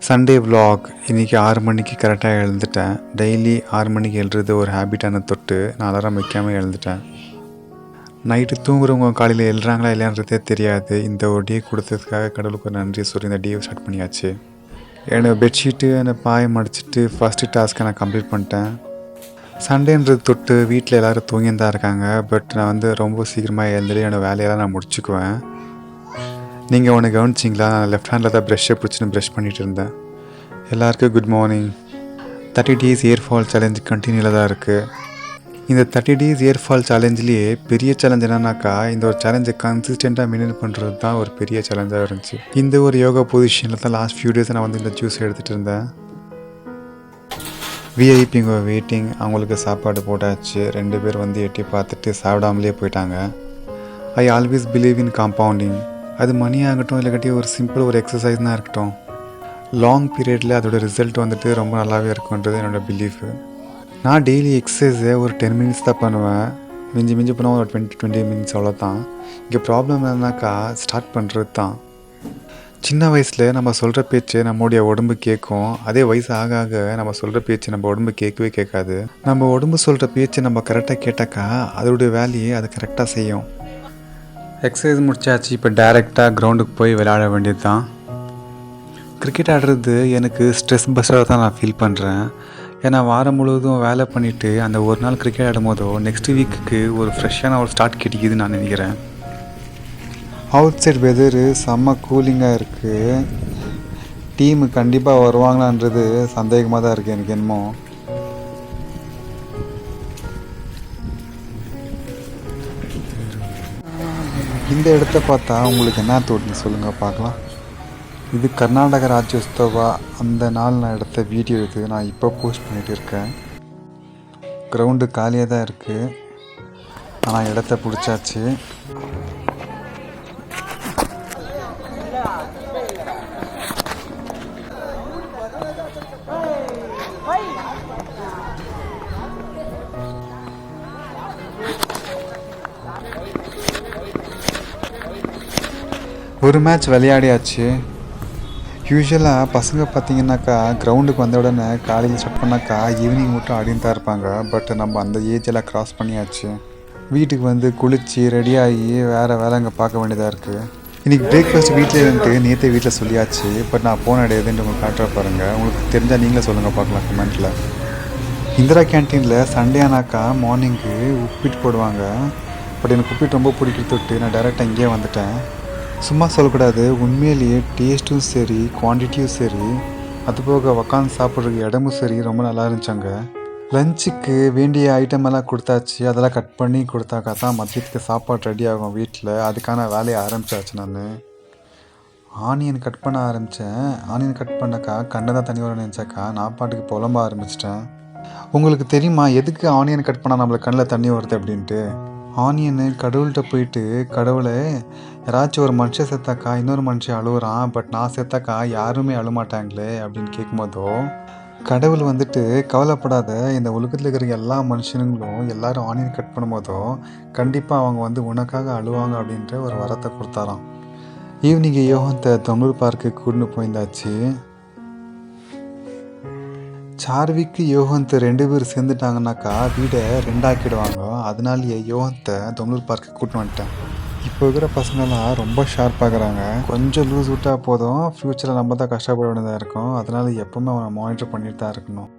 Sunday vlog இன்றைக்கி 6 மணிக்கு கரெக்டாக எழுந்துட்டேன். டெய்லி 6 மணிக்கு எழுறது ஒரு ஹேபிட்டான தொட்டு நான் அலாரம் வைக்காமல் எழுந்துட்டேன். நைட்டு தூங்குறவங்க காலையில் எழுறாங்களா இல்லையான்றதே தெரியாது. இந்த ஒரு டே கொடுத்ததுக்காக கடவுளுக்கு ஒரு நன்றி சொல்லி இந்த டேவை ஸ்டார்ட் பண்ணியாச்சு. என்னோடய பெட்ஷீட்டு என்னை பாயை மடிச்சிட்டு ஃபஸ்ட்டு டாஸ்க்கை நான் கம்ப்ளீட் பண்ணிட்டேன். சண்டேன்றது தொட்டு வீட்டில் எல்லோரும் தூங்கின்னு தான் இருக்காங்க. பட் நான் வந்து ரொம்ப சீக்கிரமாக எழுந்துட்டு என்னோடய வேலையெல்லாம் நான் முடிச்சுக்குவேன். நீங்கள் ஒன்று கவனிச்சிங்களா? நான் லெஃப்ட் ஹேண்டில் தான் ப்ரெஷ்ஷை பிடிச்சின்னு ப்ரெஷ் பண்ணிகிட்டு இருந்தேன். எல்லாருக்கும் குட் மார்னிங். 30 days ஏர் ஃபால் சேலஞ்ச் கண்டினியூவில் தான் இருக்குது. இந்த 30 days ஏர் ஃபால் சேலஞ்சிலேயே பெரிய சேலஞ்ச் என்னன்னாக்கா, இந்த ஒரு சேலஞ்சை கன்சிஸ்டண்ட்டாக மெயின்டைன் பண்ணுறது தான் ஒரு பெரிய சேலஞ்சாக இருந்துச்சு. இந்த ஒரு யோகா பொசிஷனில் தான் லாஸ்ட் ஃபியூ டேஸ் நான் வந்து இந்த ஜூஸ் எடுத்துகிட்டு இருந்தேன். விஐபிங்க வெயிட்டிங், அவங்களுக்கு சாப்பாடு போட்டாச்சு. 2 பேர் வந்து எட்டி பார்த்துட்டு சாப்பிடாமலே போயிட்டாங்க. I always believe in compounding. அது மணி ஆகட்டும் இல்லைக்கட்டி ஒரு சிம்பிள் ஒரு எக்ஸசைஸ்னால் இருக்கட்டும், லாங் பீரியடில் அதோடய ரிசல்ட் வந்துட்டு ரொம்ப நல்லாவே இருக்குன்றது என்னோடய பிலீஃபு. நான் டெய்லி எக்ஸசைஸை ஒரு 10 minutes தான் பண்ணுவேன். மிஞ்சி போனால் ஒரு 20 minutes அவ்வளோதான். இங்கே ப்ராப்ளம் என்னன்னாக்கா ஸ்டார்ட் பண்ணுறது தான். சின்ன வயசில் நம்ம சொல்கிற பேச்சு நம்மளுடைய உடம்பு கேட்கும். அதே வயசு ஆக ஆக நம்ம சொல்கிற பேச்சு நம்ம உடம்பு கேட்கவே கேட்காது. நம்ம உடம்பு சொல்கிற பேச்சு நம்ம கரெக்டாக கேட்டாக்கா அதோடைய வேலையை அது கரெக்டாக செய்யும். எக்ஸசைஸ் முடிச்சாச்சு. இப்போ டைரெக்டாக கிரவுண்டுக்கு போய் விளையாட வேண்டியது தான். கிரிக்கெட் ஆடுறது எனக்கு ஸ்ட்ரெஸ் பஸ்டராக தான் நான் ஃபீல் பண்ணுறேன். ஏன்னா வாரம் முழுவதும் வேலை பண்ணிவிட்டு அந்த ஒரு நாள் கிரிக்கெட் ஆடும் போதோ நெக்ஸ்ட் வீக்குக்கு ஒரு ஃப்ரெஷ்ஷான ஒரு ஸ்டார்ட் கிடைக்குதுன்னு நான் நினைக்கிறேன். அவுட் சைட் வெதரு செம்ம கூலிங்காக இருக்குது. டீமு கண்டிப்பாக வருவாங்களான்றது சந்தேகமாக தான் இருக்குது எனக்கு என்னமோ. இந்த இடத்த பார்த்தா உங்களுக்கு என்ன தோணுன்னு சொல்லுங்கள் பார்க்கலாம். இது கர்நாடக ராஜ்யோத்சவா அந்த நாள் நான் எடுத்த வீடியோ. இது நான் இப்போ போஸ்ட் பண்ணிகிட்டு இருக்கேன். கிரவுண்டு காலியாக தான் இருக்குது, ஆனால் இடத்த பிடிச்சாச்சு. ஒரு மேட்ச் விளையாடியாச்சு. யூஸ்வலாக பசங்க பார்த்திங்கனாக்கா கிரவுண்டுக்கு வந்த உடனே காலையில் ஸ்டார்ட் பண்ணாக்கா ஈவினிங் மட்டும் ஆடின்னு தான் இருப்பாங்க. பட் நம்ம அந்த ஏஜெல்லாம் க்ராஸ் பண்ணியாச்சு. வீட்டுக்கு வந்து குளித்து ரெடியாகி வேறு வேலை அங்கே பார்க்க வேண்டியதாக இருக்குது. இன்றைக்கி பிரேக்ஃபாஸ்ட் வீட்டில் இருந்துட்டு நேற்று வீட்டில் சொல்லியாச்சு. பட் நான் போன கிடையாதுன்ட்டு உங்களுக்கு காட்டுற பாருங்கள். உங்களுக்கு தெரிஞ்சால் நீங்களே சொல்லுங்கள் பார்க்கலாம் கமெண்ட்டில். இந்திரா கேன்டீனில் சண்டே ஆனாக்கா மார்னிங்கு உப்பிட்டு போடுவாங்க. பட் எனக்கு உப்பிட்டு ரொம்ப பிடிக்கிறது தொட்டு நான் டேரெக்டாக இங்கேயே வந்துட்டேன். சும்மா சொல்லக்கூடாது, உண்மையிலேயே டேஸ்ட்டும் சரி குவான்டிட்டியும் சரி அதுபோக உக்காந்து சாப்பிட்றதுக்கு இடமும் சரி ரொம்ப நல்லா இருந்துச்சாங்க. லஞ்சுக்கு வேண்டிய ஐட்டம் எல்லாம் கொடுத்தாச்சு. அதெல்லாம் கட் பண்ணி கொடுத்தாக்கா தான் மதியத்துக்கு சாப்பாடு ரெடி ஆகும் வீட்டில். அதுக்கான வேலையை ஆரம்பித்தாச்சு. நான் ஆனியன் கட் பண்ண ஆரம்பித்தேன். ஆனியன் கட் பண்ணாக்கா கண்ணை தான் தண்ணி வர நினச்சாக்கா நான் பாட்டுக்கு புலம்ப ஆரம்பிச்சிட்டேன். உங்களுக்கு தெரியுமா எதுக்கு ஆனியன் கட் பண்ணால் நம்மளுக்கு கண்ணில் தண்ணி வருது அப்படின்ட்டு? ஆனியனு கடவுள்கிட்ட போயிட்டு, கடவுளை யாராச்சும் ஒரு மனுஷன் சேர்த்தாக்கா இன்னொரு மனுஷன் அழுகுறான், பட் நான் சேர்த்தாக்கா யாருமே அழுமாட்டாங்களே அப்படின்னு கேட்கும்போதோ, கடவுள் வந்துட்டு கவலைப்படாத, இந்த உலகத்தில் இருக்கிற எல்லா மனுஷனுங்களும் எல்லோரும் ஆனியன் கட் பண்ணும்போதோ கண்டிப்பாக அவங்க வந்து உனக்காக அழுவாங்க அப்படின்ற ஒரு வரத்தை கொடுத்தாராம். ஈவினிங் யோகத்தை தொண்ணூறு பார்க்கு கூட்டின்னு போயிருந்தாச்சு. சார்விக்கு யோகந்த் 2 பேர் சேர்ந்துட்டாங்கனாக்கா வீடை 2 ஆக்கிடுவாங்க. அதனாலேயே யோகந்தை தொண்ணூறு பார்க்கு கூட்டின்னு வந்துட்டேன். இப்போ இருக்கிற பசங்கள்லாம் ரொம்ப ஷார்ப்பாகிறாங்க. கொஞ்சம் லூஸ் விட்டால் போதும், ஃப்யூச்சரில் நம்ம தான் கஷ்டப்பட வேண்டியதாக இருக்கும். அதனால் எப்போவுமே அவனை மானிட்டர் பண்ணிட்டு தான் இருக்கணும்.